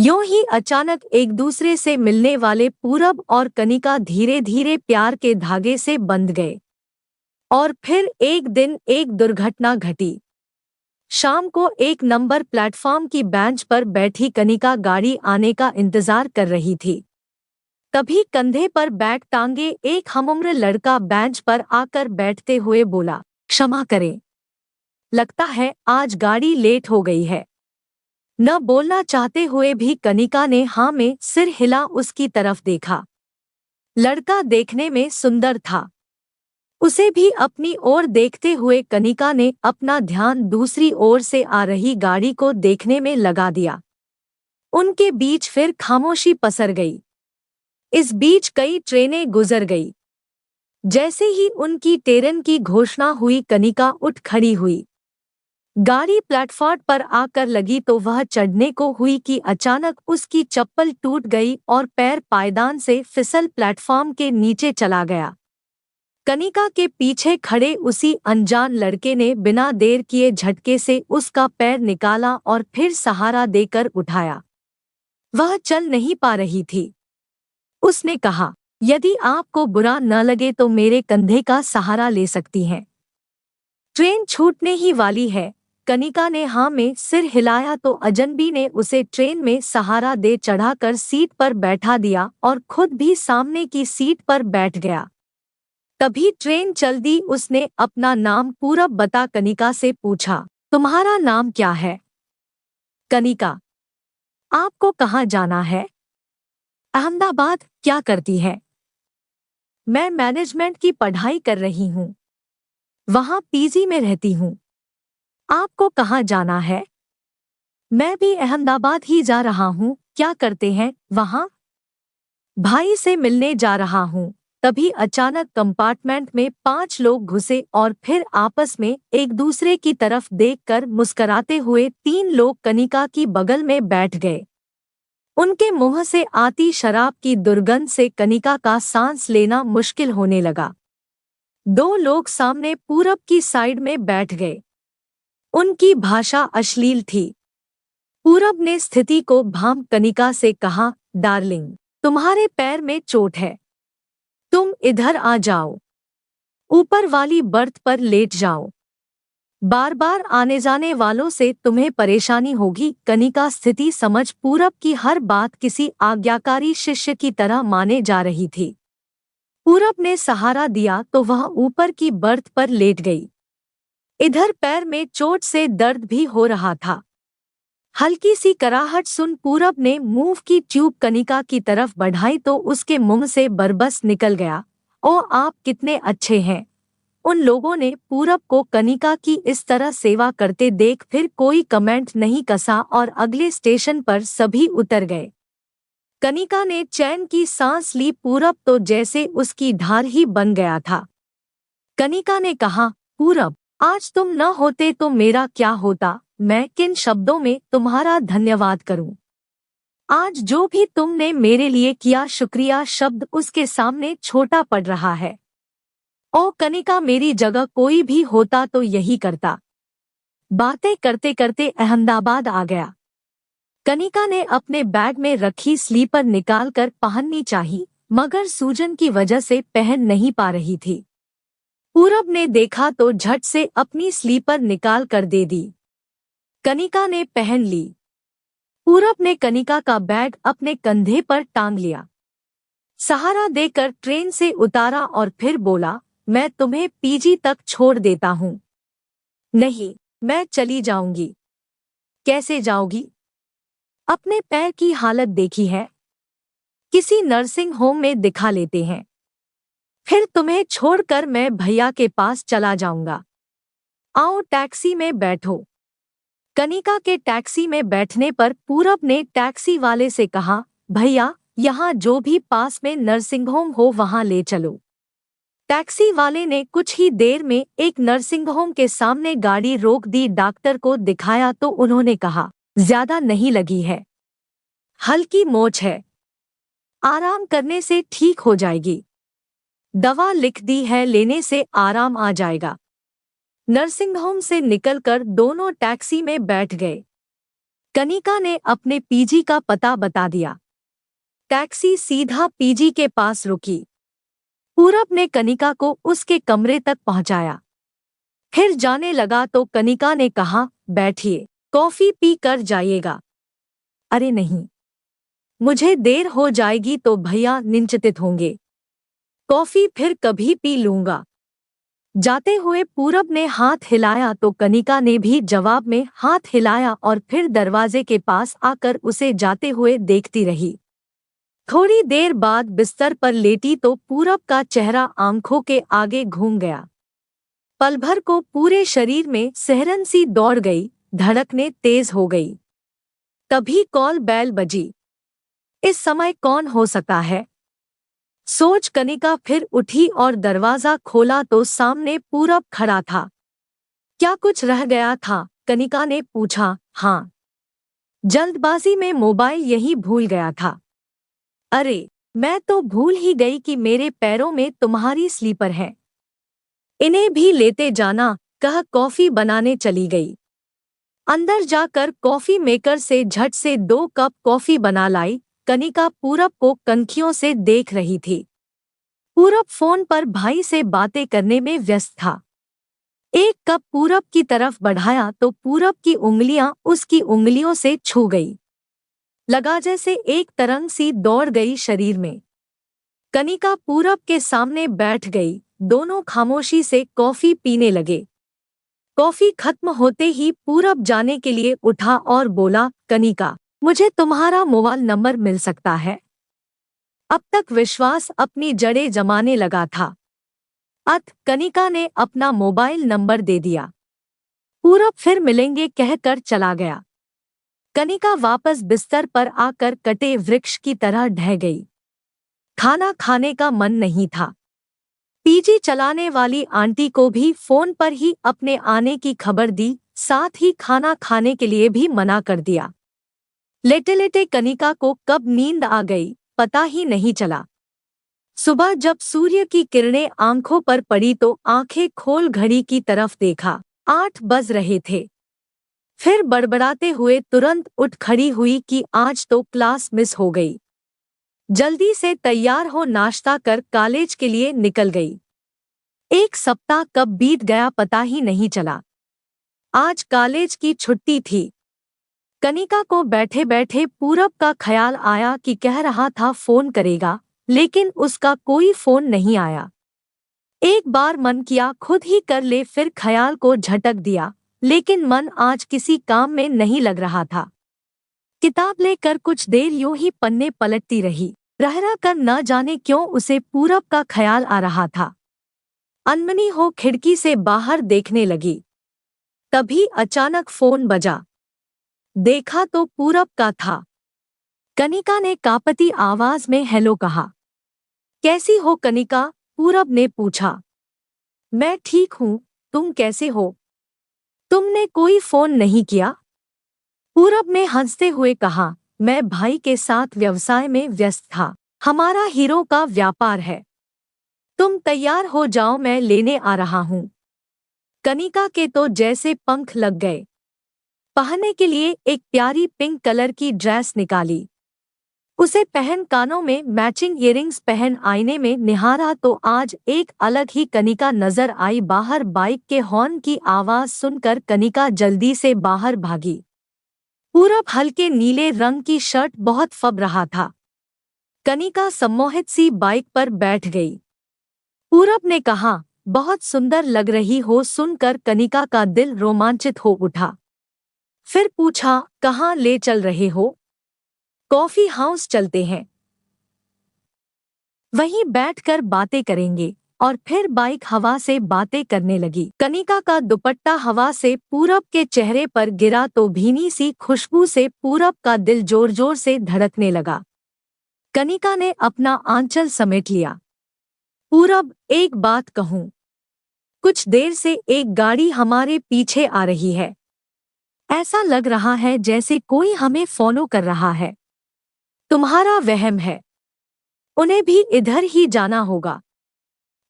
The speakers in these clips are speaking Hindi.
यूं ही अचानक एक दूसरे से मिलने वाले पूरब और कनिका धीरे धीरे प्यार के धागे से बंध गए। और फिर एक दिन एक दुर्घटना घटी। शाम को एक नंबर प्लेटफॉर्म की बेंच पर बैठी कनिका गाड़ी आने का इंतजार कर रही थी। तभी कंधे पर बैग टांगे एक हमउम्र लड़का बेंच पर आकर बैठते हुए बोला, क्षमा करें, लगता है आज गाड़ी लेट हो गई है। न बोलना चाहते हुए भी कनिका ने हाँ में सिर हिला उसकी तरफ देखा। लड़का देखने में सुंदर था। उसे भी अपनी ओर देखते हुए कनिका ने अपना ध्यान दूसरी ओर से आ रही गाड़ी को देखने में लगा दिया। उनके बीच फिर खामोशी पसर गई। इस बीच कई ट्रेनें गुजर गई। जैसे ही उनकी ट्रेन की घोषणा हुई कनिका उठ खड़ी हुई। गाड़ी प्लेटफॉर्म पर आकर लगी तो वह चढ़ने को हुई कि अचानक उसकी चप्पल टूट गई और पैर पायदान से फिसल प्लेटफॉर्म के नीचे चला गया। कनिका के पीछे खड़े उसी अनजान लड़के ने बिना देर किए झटके से उसका पैर निकाला और फिर सहारा देकर उठाया। वह चल नहीं पा रही थी। उसने कहा, यदि आपको बुरा न लगे तो मेरे कंधे का सहारा ले सकती हैं। ट्रेन छूटने ही वाली है। कनिका ने हाँ में सिर हिलाया तो अजनबी ने उसे ट्रेन में सहारा दे चढ़ाकर सीट पर बैठा दिया और खुद भी सामने की सीट पर बैठ गया। तभी ट्रेन चल दी। उसने अपना नाम पूरब बता कनिका से पूछा, तुम्हारा नाम क्या है? कनिका, आपको कहाँ जाना है? अहमदाबाद। क्या करती है? मैं मैनेजमेंट की पढ़ाई कर रही हूँ। वहाँ पीजी में रहती हूँ। आपको कहाँ जाना है? मैं भी अहमदाबाद ही जा रहा हूँ। क्या करते हैं वहाँ? भाई से मिलने जा रहा हूँ। तभी अचानक कंपार्टमेंट में 5 लोग घुसे और फिर आपस में एक दूसरे की तरफ देखकर मुस्कराते हुए 3 लोग कनिका की बगल में बैठ गए। उनके मुंह से आती शराब की दुर्गंध से कनिका का सांस लेना मुश्किल होने लगा। 2 लोग सामने पूरब की साइड में बैठ गए। उनकी भाषा अश्लील थी। पूरब ने स्थिति को भांप कनिका से कहा, डार्लिंग, तुम्हारे पैर में चोट है। तुम इधर आ जाओ। ऊपर वाली बर्थ पर लेट जाओ। बार बार आने जाने वालों से तुम्हें परेशानी होगी। कनिका स्थिति समझ पूरब की हर बात किसी आज्ञाकारी शिष्य की तरह माने जा रही थी। पूरब ने सहारा दिया तो वह ऊपर की बर्थ पर लेट गई। इधर पैर में चोट से दर्द भी हो रहा था। हल्की सी कराहट सुन पूरब ने मूव की ट्यूब कनिका की तरफ बढ़ाई तो उसके मुंह से बरबस निकल गया, ओ आप कितने अच्छे हैं। उन लोगों ने पूरब को कनिका की इस तरह सेवा करते देख फिर कोई कमेंट नहीं कसा और अगले स्टेशन पर सभी उतर गए। कनिका ने चैन की सांस ली। पूरब तो जैसे उसकी ढाल ही बन गया था। कनिका ने कहा, पूरब, आज तुम न होते तो मेरा क्या होता। मैं किन शब्दों में तुम्हारा धन्यवाद करूं। आज जो भी तुमने मेरे लिए किया, शुक्रिया शब्द उसके सामने छोटा पड़ रहा है। ओ कनिका, मेरी जगह कोई भी होता तो यही करता। बातें करते करते अहमदाबाद आ गया। कनिका ने अपने बैग में रखी स्लीपर निकालकर पहननी चाही, मगर सूजन की वजह से पहन नहीं पा रही थी। पूरब ने देखा तो झट से अपनी स्लीपर निकाल कर दे दी। कनिका ने पहन ली। पूरब ने कनिका का बैग अपने कंधे पर टांग लिया, सहारा देकर ट्रेन से उतारा और फिर बोला, मैं तुम्हें पीजी तक छोड़ देता हूँ। नहीं, मैं चली जाऊंगी। कैसे जाओगी? अपने पैर की हालत देखी है। किसी नर्सिंग होम में दिखा लेते हैं। फिर तुम्हें छोड़कर मैं भैया के पास चला जाऊंगा। आओ टैक्सी में बैठो। कनिका के टैक्सी में बैठने पर पूरब ने टैक्सी वाले से कहा, भैया, यहाँ जो भी पास में नर्सिंग होम हो वहाँ ले चलो। टैक्सी वाले ने कुछ ही देर में एक नर्सिंग होम के सामने गाड़ी रोक दी। डॉक्टर को दिखाया तो उन्होंने कहा, ज्यादा नहीं लगी है, हल्की मोच है, आराम करने से ठीक हो जाएगी। दवा लिख दी है, लेने से आराम आ जाएगा। नर्सिंग होम से निकलकर दोनों टैक्सी में बैठ गए। कनिका ने अपने पीजी का पता बता दिया। टैक्सी सीधा पीजी के पास रुकी। पूरब ने कनिका को उसके कमरे तक पहुंचाया। फिर जाने लगा तो कनिका ने कहा, बैठिए, कॉफी पी कर जाइएगा। अरे नहीं, मुझे देर हो जाएगी तो भैया निश्चिंत होंगे। कॉफी फिर कभी पी लूंगा। जाते हुए पूरब ने हाथ हिलाया तो कनिका ने भी जवाब में हाथ हिलाया और फिर दरवाजे के पास आकर उसे जाते हुए देखती रही। थोड़ी देर बाद बिस्तर पर लेटी तो पूरब का चेहरा आंखों के आगे घूम गया। पल भर को पूरे शरीर में सिहरन सी दौड़ गई, धड़कनें तेज हो गई। तभी कॉल बेल बजी। इस समय कौन हो सकता है, सोच कनिका फिर उठी और दरवाजा खोला तो सामने पूरब खड़ा था। क्या कुछ रह गया था, कनिका ने पूछा। हाँ, जल्दबाजी में मोबाइल यहीं भूल गया था। अरे, मैं तो भूल ही गई कि मेरे पैरों में तुम्हारी स्लीपर है। इन्हें भी लेते जाना, कह कॉफी बनाने चली गई। अंदर जाकर कॉफी मेकर से झट से 2 कप कॉफी बना लाई। कनिका पूरब को कनखियों से देख रही थी। पूरब फोन पर भाई से बातें करने में व्यस्त था। एक कप पूरब की तरफ बढ़ाया तो पूरब की उंगलियां उसकी उंगलियों से छू गई। लगा जैसे एक तरंग सी दौड़ गई शरीर में। कनिका पूरब के सामने बैठ गई। दोनों खामोशी से कॉफी पीने लगे। कॉफी खत्म होते ही पूरब जाने के लिए उठा और बोला, कनिका, मुझे तुम्हारा मोबाइल नंबर मिल सकता है? अब तक विश्वास अपनी जड़ें जमाने लगा था। कनिका ने अपना मोबाइल नंबर दे दिया। पूरब फिर मिलेंगे कहकर चला गया। कनिका वापस बिस्तर पर आकर कटे वृक्ष की तरह ढह गई। खाना खाने का मन नहीं था। पीजी चलाने वाली आंटी को भी फोन पर ही अपने आने की खबर दी, साथ ही खाना खाने के लिए भी मना कर दिया। लेटे लेटे कनिका को कब नींद आ गई पता ही नहीं चला। सुबह जब सूर्य की किरणें आंखों पर पड़ी तो आंखें खोल घड़ी की तरफ देखा, 8 बज रहे थे। फिर बड़बड़ाते हुए तुरंत उठ खड़ी हुई कि आज तो क्लास मिस हो गई। जल्दी से तैयार हो नाश्ता कर कॉलेज के लिए निकल गई। 1 सप्ताह कब बीत गया पता ही नहीं चला। आज कॉलेज की छुट्टी थी। कनिका को बैठे बैठे पूरब का ख्याल आया कि कह रहा था फोन करेगा, लेकिन उसका कोई फोन नहीं आया। एक बार मन किया खुद ही कर ले, फिर ख्याल को झटक दिया, लेकिन मन आज किसी काम में नहीं लग रहा था। किताब लेकर कुछ देर यूं ही पन्ने पलटती रही। रह रह कर न जाने क्यों उसे पूरब का ख्याल आ रहा था। अनमनी हो खिड़की से बाहर देखने लगी। तभी अचानक फोन बजा। देखा तो पूरब का था। कनिका ने कांपती आवाज में हेलो कहा। कैसी हो कनिका, पूरब ने पूछा। मैं ठीक हूँ, तुम कैसे हो? तुमने कोई फोन नहीं किया? पूरब ने हंसते हुए कहा, मैं भाई के साथ व्यवसाय में व्यस्त था। हमारा हीरो का व्यापार है। तुम तैयार हो जाओ, मैं लेने आ रहा हूँ। कनिका के तो जैसे पंख लग गए। पहनने के लिए एक प्यारी पिंक कलर की ड्रेस निकाली। उसे पहन कानों में मैचिंग ईयरिंग्स पहन आईने में निहारा तो आज एक अलग ही कनिका नजर आई। बाहर बाइक के हॉर्न की आवाज सुनकर कनिका जल्दी से बाहर भागी। पूरब हल्के नीले रंग की शर्ट बहुत फब रहा था। कनिका सम्मोहित सी बाइक पर बैठ गई। पूरब ने कहा, बहुत सुंदर लग रही हो। सुनकर कनिका का दिल रोमांचित हो उठा। फिर पूछा, कहाँ ले चल रहे हो? कॉफी हाउस चलते हैं, वहीं बैठकर बातें करेंगे। और फिर बाइक हवा से बातें करने लगी। कनिका का दुपट्टा हवा से पूरब के चेहरे पर गिरा तो भीनी सी खुशबू से पूरब का दिल जोर जोर से धड़कने लगा। कनिका ने अपना आंचल समेट लिया। पूरब, एक बात कहूं? कुछ देर से एक गाड़ी हमारे पीछे आ रही है। ऐसा लग रहा है जैसे कोई हमें फॉलो कर रहा है। तुम्हारा वहम है। उन्हें भी इधर ही जाना होगा।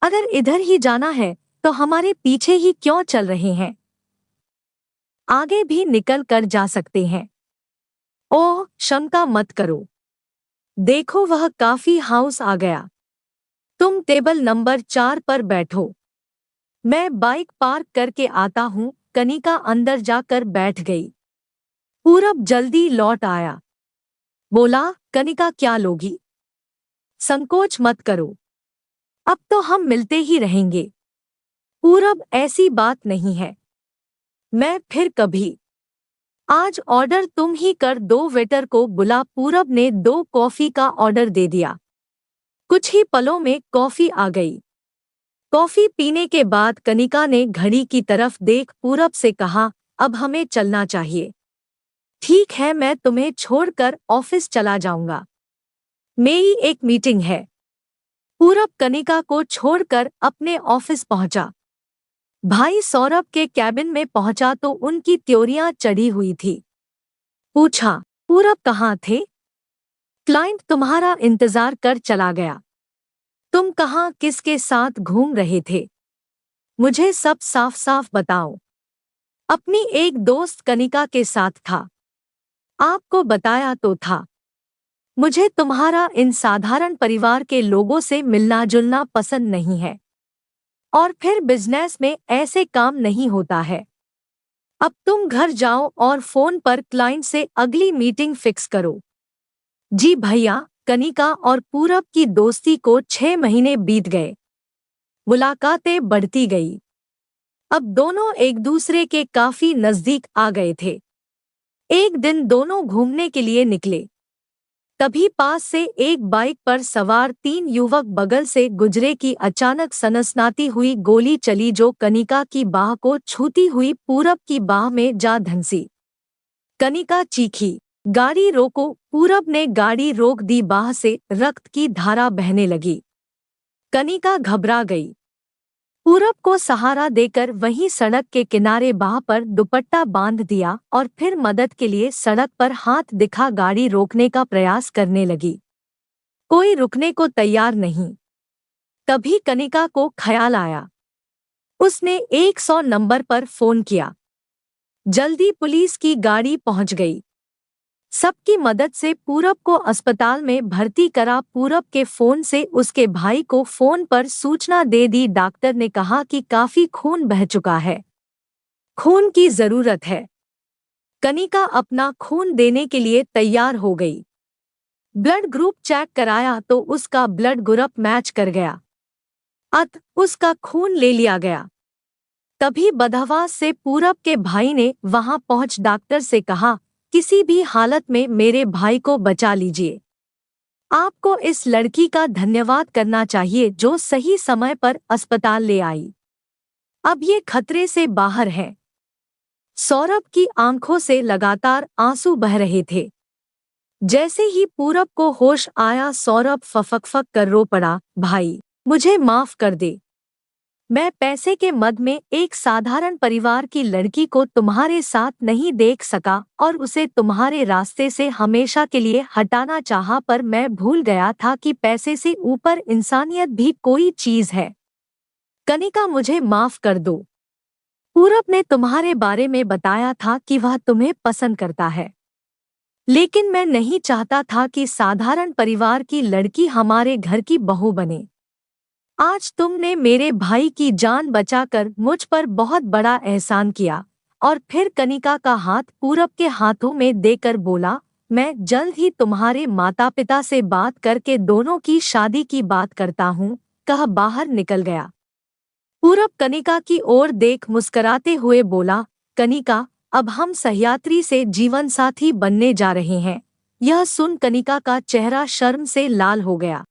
अगर इधर ही जाना है तो हमारे पीछे ही क्यों चल रहे हैं? आगे भी निकल कर जा सकते हैं। ओह, शंका मत करो। देखो वह कॉफी हाउस आ गया। तुम टेबल नंबर 4 पर बैठो। मैं बाइक पार्क करके आता हूँ। कनिका अंदर जाकर बैठ गई। पूरब जल्दी लौट आया। बोला, कनिका क्या लोगी? संकोच मत करो। अब तो हम मिलते ही रहेंगे। पूरब ऐसी बात नहीं है। मैं फिर कभी। आज ऑर्डर तुम ही कर दो, वेटर को बुला। पूरब ने 2 कॉफी का ऑर्डर दे दिया। कुछ ही पलों में कॉफी आ गई। कॉफी पीने के बाद कनिका ने घड़ी की तरफ देख पूरब से कहा, अब हमें चलना चाहिए। ठीक है, मैं तुम्हें छोड़कर ऑफिस चला जाऊंगा। मेरी एक मीटिंग है। पूरब कनिका को छोड़कर अपने ऑफिस पहुंचा। भाई सौरभ के कैबिन में पहुंचा तो उनकी त्योरियां चढ़ी हुई थी। पूछा, पूरब कहाँ थे? क्लाइंट तुम्हारा इंतजार कर चला गया। तुम कहाँ किसके साथ घूम रहे थे? मुझे सब साफ साफ बताओ। अपनी एक दोस्त कनिका के साथ था। आपको बताया तो था। मुझे तुम्हारा इन साधारण परिवार के लोगों से मिलना जुलना पसंद नहीं है। और फिर बिजनेस में ऐसे काम नहीं होता है। अब तुम घर जाओ और फोन पर क्लाइंट से अगली मीटिंग फिक्स करो। जी भैया। कनिका और पूरब की दोस्ती को 6 महीने बीत गए। मुलाकातें बढ़ती गई। अब दोनों एक दूसरे के काफी नजदीक आ गए थे। एक दिन दोनों घूमने के लिए निकले। तभी पास से एक बाइक पर सवार 3 युवक बगल से गुजरे की अचानक सनसनाती हुई गोली चली जो कनिका की बाह को छूती हुई पूरब की बाह में जा धंसी। कनिका चीखी, गाड़ी रोको। पूरब ने गाड़ी रोक दी। बाह से रक्त की धारा बहने लगी। कनिका घबरा गई। पूरब को सहारा देकर वहीं सड़क के किनारे बाह पर दुपट्टा बांध दिया और फिर मदद के लिए सड़क पर हाथ दिखा गाड़ी रोकने का प्रयास करने लगी। कोई रुकने को तैयार नहीं। तभी कनिका को ख्याल आया। उसने 100 नंबर पर फोन किया। जल्दी पुलिस की गाड़ी पहुंच गई। सबकी मदद से पूरब को अस्पताल में भर्ती करा। पूरब के फोन से उसके भाई को फोन पर सूचना दे दी। डॉक्टर ने कहा कि काफी खून बह चुका है। खून की जरूरत है। कनिका अपना खून देने के लिए तैयार हो गई। ब्लड ग्रुप चेक कराया तो उसका ब्लड ग्रुप मैच कर गया। उसका खून ले लिया गया। तभी बदहवास से पूरब के भाई ने वहां पहुंच डॉक्टर से कहा, किसी भी हालत में मेरे भाई को बचा लीजिए। आपको इस लड़की का धन्यवाद करना चाहिए जो सही समय पर अस्पताल ले आई। अब ये खतरे से बाहर है। सौरभ की आंखों से लगातार आंसू बह रहे थे। जैसे ही पूरब को होश आया सौरभ फफक कर रो पड़ा, भाई मुझे माफ कर दे। मैं पैसे के मद में एक साधारण परिवार की लड़की को तुम्हारे साथ नहीं देख सका और उसे तुम्हारे रास्ते से हमेशा के लिए हटाना चाहा, पर मैं भूल गया था कि पैसे से ऊपर इंसानियत भी कोई चीज है। कनिका मुझे माफ कर दो। पूरब ने तुम्हारे बारे में बताया था कि वह तुम्हें पसंद करता है, लेकिन मैं नहीं चाहता था कि साधारण परिवार की लड़की हमारे घर की बहू बने। आज तुमने मेरे भाई की जान बचाकर मुझ पर बहुत बड़ा एहसान किया। और फिर कनिका का हाथ पूरब के हाथों में देकर बोला, मैं जल्द ही तुम्हारे माता पिता से बात करके दोनों की शादी की बात करता हूँ, कह बाहर निकल गया। पूरब कनिका की ओर देख मुस्कुराते हुए बोला, कनिका अब हम सह्याद्री से जीवन साथी बनने जा रहे हैं। यह सुन कनिका का चेहरा शर्म से लाल हो गया।